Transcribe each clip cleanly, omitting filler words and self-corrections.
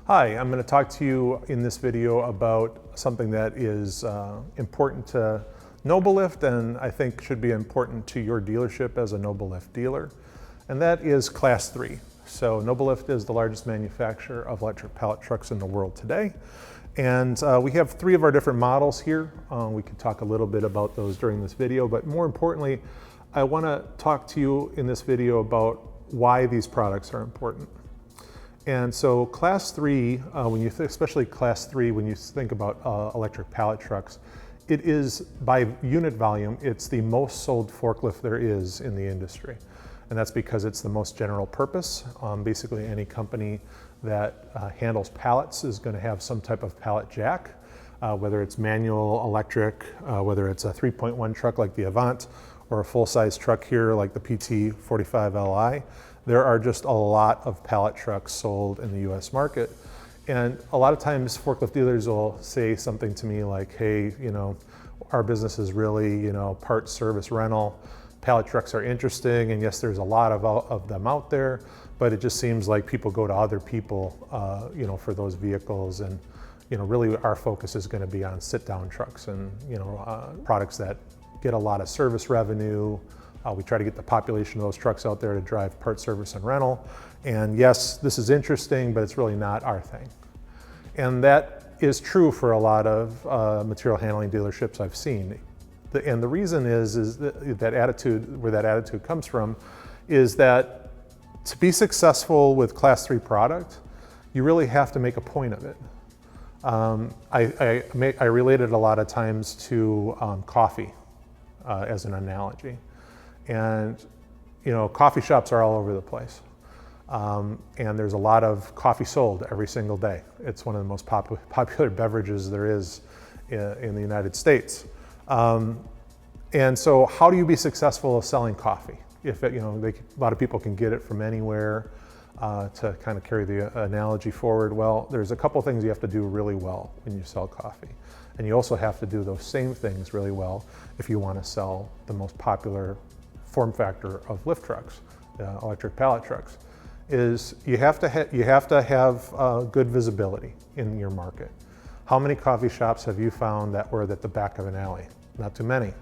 Hi, I'm going to talk to you in this video about something that is important to Noblelift and I think should be important to your dealership as a Noblelift dealer, and that is Class 3. So Noblelift is the largest manufacturer of electric pallet trucks in the world today, and we have 3 of our different models here. We can talk a little bit about those during this video, but more importantly, I want to talk to you in this video about why these products are important. And so Class 3, especially Class 3, when you think about electric pallet trucks, it is, by unit volume, it's the most sold forklift there is in the industry. And that's because it's the most general purpose. Basically, any company that handles pallets is going to have some type of pallet jack, whether it's manual, electric, whether it's a 3.1 truck like the Avant, or a full-size truck here like the PT45Li. There are just a lot of pallet trucks sold in the US market. And a lot of times forklift dealers will say something to me like, hey, our business is really, parts, service, rental. Pallet trucks are interesting, and yes, there's a lot of them out there, but it just seems like people go to other people, for those vehicles. And, really our focus is going to be on sit-down trucks and, products that get a lot of service revenue. We try to get the population of those trucks out there to drive part, service, and rental. And yes, this is interesting, but it's really not our thing. And that is true for a lot of material handling dealerships I've seen. And the reason is that attitude, where that attitude comes from, is that to be successful with Class 3 product, you really have to make a point of it. I relate it a lot of times to coffee as an analogy. And coffee shops are all over the place, and there's a lot of coffee sold every single day. It's one of the most popular beverages there is in the United States. And so how do you be successful at selling coffee? If a lot of people can get it from anywhere, to kind of carry the analogy forward, well, there's a couple things you have to do really well when you sell coffee. And you also have to do those same things really well if you want to sell the most popular form factor of lift trucks, electric pallet trucks, is you have to have good visibility in your market. How many coffee shops have you found that were at the back of an alley? Not too many.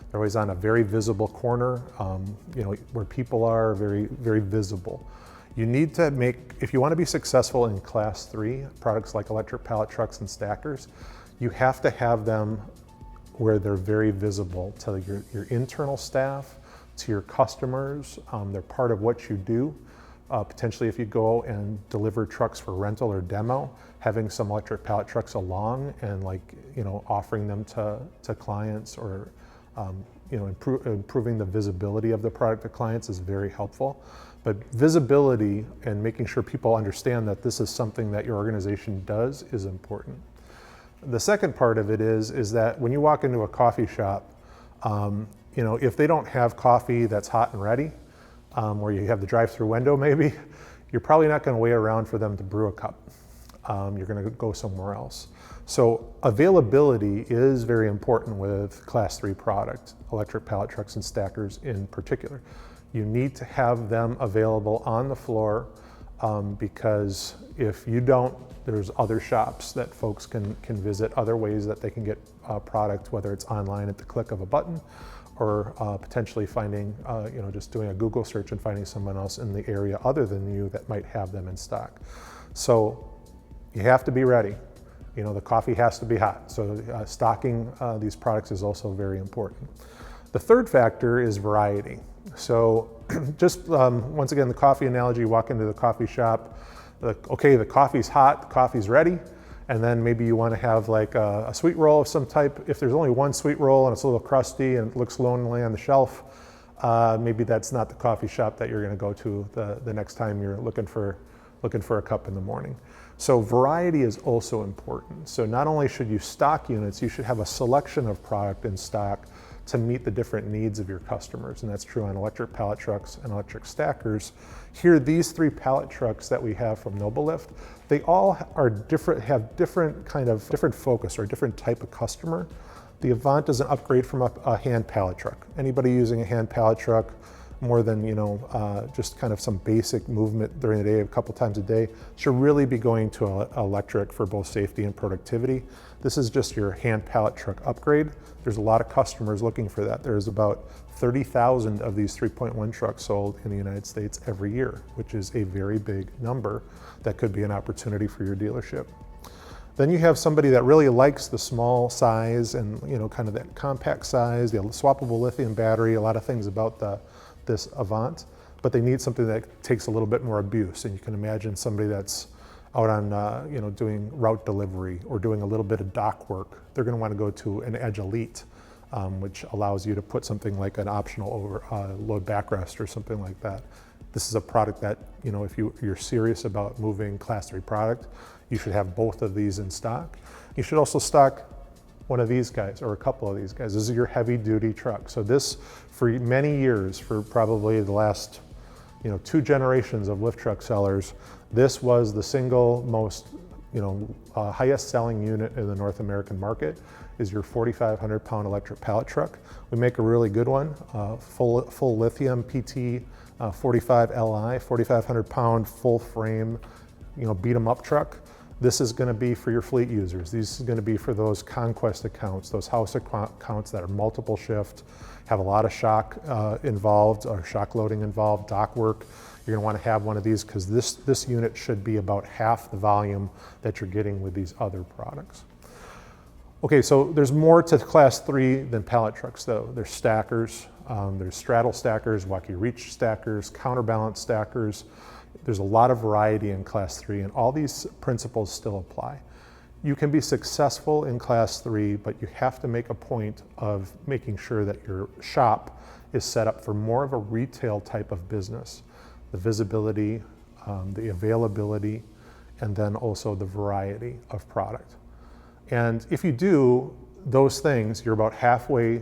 They're always on a very visible corner, where people are very, very visible. You need to if you want to be successful in Class 3 products like electric pallet trucks and stackers, you have to have them where they're very visible to your internal staff, to your customers. They're part of what you do. Potentially if you go and deliver trucks for rental or demo, having some electric pallet trucks along and offering them to clients, or improving the visibility of the product to clients is very helpful. But visibility and making sure people understand that this is something that your organization does is important. The second part of it is that when you walk into a coffee shop, if they don't have coffee that's hot and ready, or you have the drive-through window maybe, you're probably not going to wait around for them to brew a cup. You're going to go somewhere else. So availability is very important with Class 3 product, electric pallet trucks and stackers in particular. You need to have them available on the floor, because if you don't, there's other shops that folks can visit, other ways that they can get product, whether it's online at the click of a button, or potentially finding, just doing a Google search and finding someone else in the area other than you that might have them in stock. So you have to be ready. The coffee has to be hot. So stocking these products is also very important. The third factor is variety. So just once again, the coffee analogy, you walk into the coffee shop, okay, the coffee's hot, the coffee's ready, and then maybe you want to have like a sweet roll of some type. If there's only one sweet roll and it's a little crusty and it looks lonely on the shelf, maybe that's not the coffee shop that you're going to go to the next time you're looking for a cup in the morning. So variety is also important. So not only should you stock units, you should have a selection of product in stock to meet the different needs of your customers. And that's true on electric pallet trucks and electric stackers. Here, these 3 pallet trucks that we have from Noblelift, they all are different, have different focus or different type of customer. The Avant is an upgrade from a hand pallet truck. Anybody using a hand pallet truck more than just kind of some basic movement during the day, a couple times a day, should really be going to electric for both safety and productivity. This is just your hand pallet truck upgrade. There's a lot of customers looking for that. There's about 30,000 of these 3.1 trucks sold in the United States every year, which is a very big number that could be an opportunity for your dealership. Then you have somebody that really likes the small size and kind of that compact size, the swappable lithium battery, a lot of things about this Avant, but they need something that takes a little bit more abuse. And you can imagine somebody that's out on doing route delivery or doing a little bit of dock work. They're going to want to go to an Edge Elite, which allows you to put something like an optional load backrest or something like that. This is a product that, if you're serious about moving Class 3 product, you should have both of these in stock. You should also stock one of these guys or a couple of these guys. This is your heavy duty truck. So this, for many years, for probably the last 2 generations of lift truck sellers, this was the single most highest selling unit in the North American market, is your 4,500 pound electric pallet truck. We make a really good one, full lithium PT 45 Li, 4,500 pound full frame, beat 'em up truck. This is going to be for your fleet users. This is going to be for those conquest accounts, those house accounts that are multiple shift, have a lot of shock involved, or shock loading involved, dock work. You're going to want to have one of these because this unit should be about half the volume that you're getting with these other products. Okay, so there's more to Class 3 than pallet trucks though. There's stackers, there's straddle stackers, wacky reach stackers, counterbalance stackers. There's a lot of variety in Class 3, and all these principles still apply. You can be successful in Class 3, but you have to make a point of making sure that your shop is set up for more of a retail type of business. The visibility, the availability, and then also the variety of product. And if you do those things, you're about halfway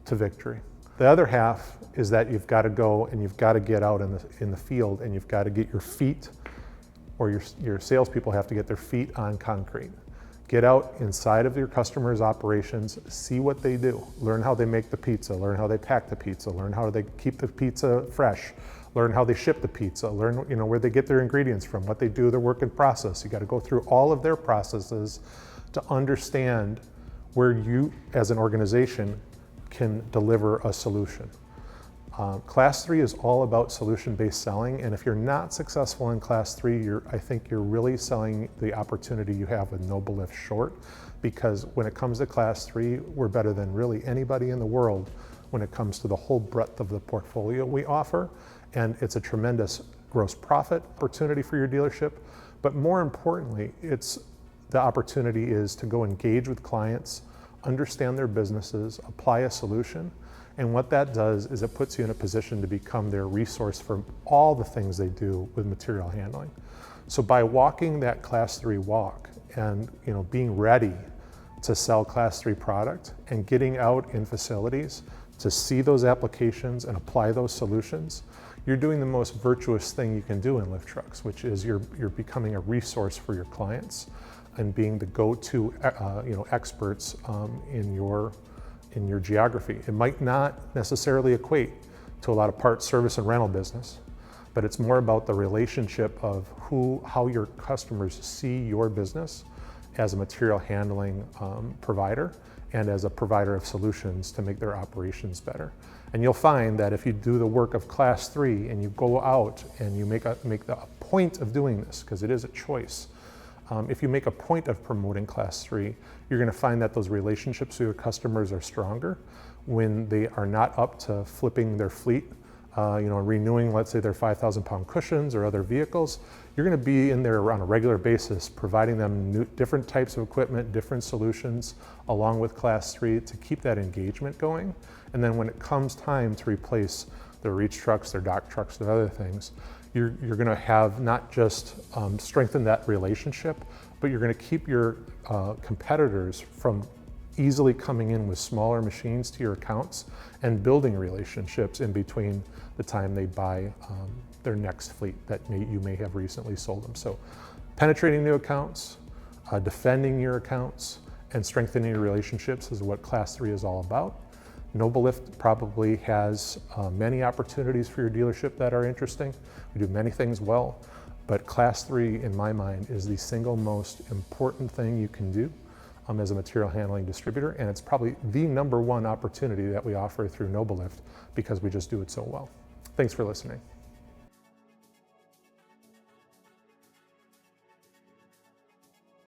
to victory. The other half is that you've got to go and you've got to get out in the field, and you've got to get your feet, or your salespeople have to get their feet on concrete. Get out inside of your customers' operations, see what they do, learn how they make the pizza, learn how they pack the pizza, learn how they keep the pizza fresh, learn how they ship the pizza, learn where they get their ingredients from, what they do, their work in process. You got to go through all of their processes to understand where you as an organization can deliver a solution. Class 3 is all about solution-based selling, and if you're not successful in Class 3, I think you're really selling the opportunity you have with Noblelift short, because when it comes to Class 3, we're better than really anybody in the world when it comes to the whole breadth of the portfolio we offer, and it's a tremendous gross profit opportunity for your dealership, but more importantly, the opportunity is to go engage with clients, understand their businesses, apply a solution, and what that does is it puts you in a position to become their resource for all the things they do with material handling. So by walking that Class 3 walk and being ready to sell Class 3 product and getting out in facilities to see those applications and apply those solutions, you're doing the most virtuous thing you can do in lift trucks, which is you're becoming a resource for your clients and being the go-to experts in your geography. It might not necessarily equate to a lot of parts, service, and rental business, but it's more about the relationship of how your customers see your business as a material handling provider and as a provider of solutions to make their operations better. And you'll find that if you do the work of Class 3 and you go out and you make a point of doing this, because it is a choice, if you make a point of promoting Class 3, you're going to find that those relationships with your customers are stronger when they are not up to flipping their fleet, renewing, let's say, their 5,000 pound cushions or other vehicles. You're going to be in there on a regular basis, providing them different types of equipment, different solutions, along with Class 3 to keep that engagement going. And then when it comes time to replace their reach trucks, their dock trucks, their other things, you're going to have not just strengthen that relationship, but you're going to keep your competitors from easily coming in with smaller machines to your accounts and building relationships in between the time they buy their next fleet that you may have recently sold them. So penetrating new accounts, defending your accounts, and strengthening your relationships is what Class 3 is all about. Noblelift probably has many opportunities for your dealership that are interesting. We do many things well, but Class 3, in my mind, is the single most important thing you can do as a material handling distributor, and it's probably the #1 opportunity that we offer through Noblelift because we just do it so well. Thanks for listening.